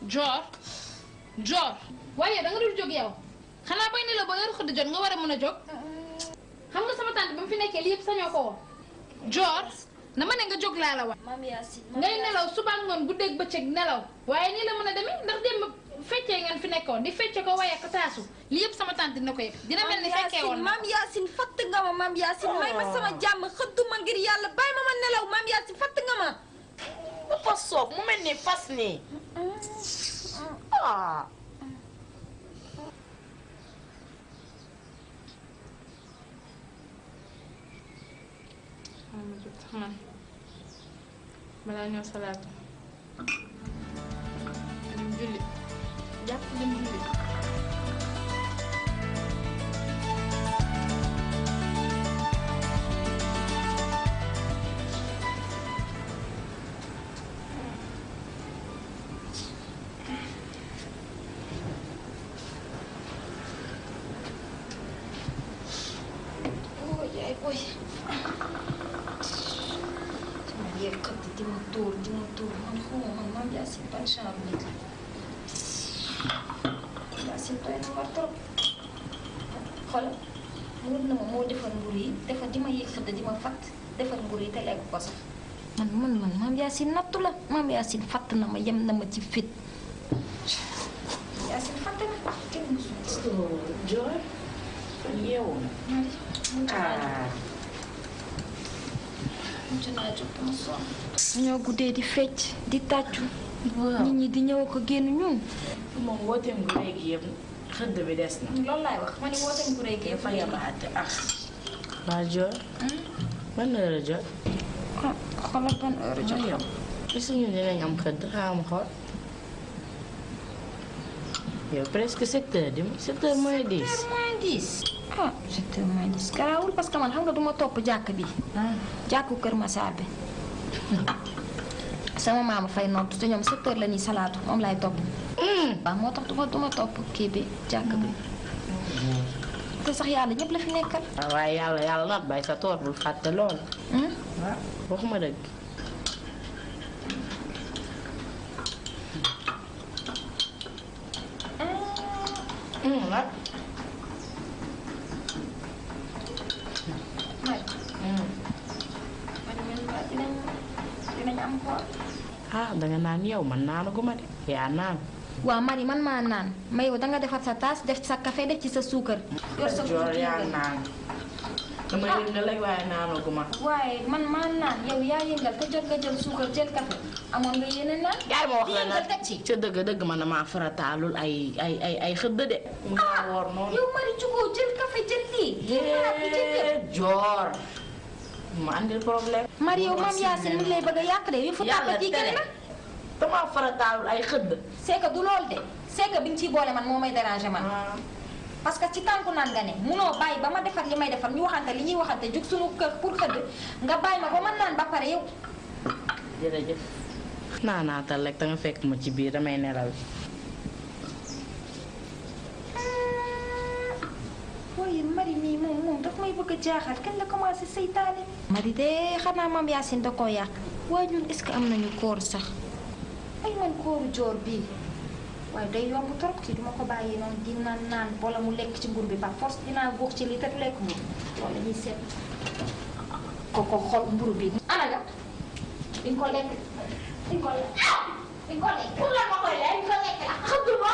Joor Joor waaye da nga dul jóg yow xanaa bay ne la ba heure xëdd jot nga war a mën a jóg xam nga sama tante ba mu fi nekkee lii yëpp sañoo ko woon Joor dama ne nga jóg laa la wax ngay nelaw suba ngoon guddeeg bëccëg nelaw waaye nii la mën a demee ndax démb feccee ngeen fi nekkoon di fecce ko waye ko taasu lii yëpp sama tante dina ko yëg dina mel ni fekkee woon maam Yacine fatt nga ma maam Yacine may ma sama jàmm xëdduma ngir yàlla bàyyi ma nelaw maam Yacine fatt nga ma dafa soof mu mel ni fas nii ah ma jóg sax man balaa ñëw salaatu dem julli jàpp dem julli Oi. Sama dia kata di motor, man maam Yacine ban genre nit la. Yacine doy na war trop. Xoolal wër na ma moo defar mburu yi defar di ma yëg xëdd di ma fatt defar mburu yi te lekk ko sax. Man maam Yacine nattu la maam Yacine fatt na ma yem na ma ci fit. Yacine fatt na kenn musu gis. Joor yeewu ah. ñoo guddee di fecc di tàccu. nit ñi di ñëw ko génn ñun. moom wooteem gu léegi yëpp xëdd bi des na. loolu laay wax ma ni wooteem gu léegi yëpp dafa yabaate ah. waa Joor ban heure jot. ah xoolal ban heure jot. yow est-ce que ñun dinañ am xëdd xaaral ma xool. yow presque 7 heures di 7 heures moins 10. 7 heures moins 10. ah 7 heures moins 10 garaawul parce que man xam nga duma topp jàkk bi. jàkku Kër Massar bi. sama maama fay noonu te ñoom 7 heures la ñuy salaatu moom laay topp. waaw moo tax duma topp kii bi jàkk bi. te sax yàlla ñëpp la fi nekkal. waaye yàlla nag bay sa toor bul fàtte lool. waaw waxuma dëgg. nag. dinañ am xool. ah danga naan yow man naanaguma de yaa naan. waaw Marie man maa naan ma yow danga defar sa taas def sa café def ci sa suukar. yor sa Joor yaa naan. dama yëngal lay waaye naanaguma. waaye man maa naan yow yaa yëngal te jot nga jël suukar jël café amoon nga yéene naan. yaay ma wax la yëngal nag teg ci. ca dëgg ma damaa farataalul ay xëdd de. mu ngi woor noonu. yow Marie jugoo jël café jël lii. Joor. ma andil problème. Marie yow maam Yacine mi ngi lay bëgg a yàq de. fu tàpp ji gën na damaa farataalul ay xëdd. c'est que du lool de c'est que bi nga ciy boole man moo may déranger man. parce que ci tànku naan nga ne munoo bàyyi ba ma defar li may defar ñu waxante li ñuy waxante jug suñu kër pour xëdd nga bàyyi ma ba ma naan ba pare yow. jërëjëf. naanaatal rek da nga fekk ma ci biir damay nelaw. waaye Marie mii moom daf may bëgg a jaaxal kañ la commencé seytaane. Marie de xanaa maam Yacine da koo yàq. waaye ñun est-ce que am nañu koor sax. ay man kooru joor bii. waaye day yomb trop ci duma ko bàyyi noonu di naan wala mu lekk ci mbur bi par force dinaa góox ci lii te du lekk mburu loolu la ñuy seet ko xol mburu bi ana nga di nga ko lekk di nga ko lekk pour la ma koy lekk di nga ko lekk la xam du ma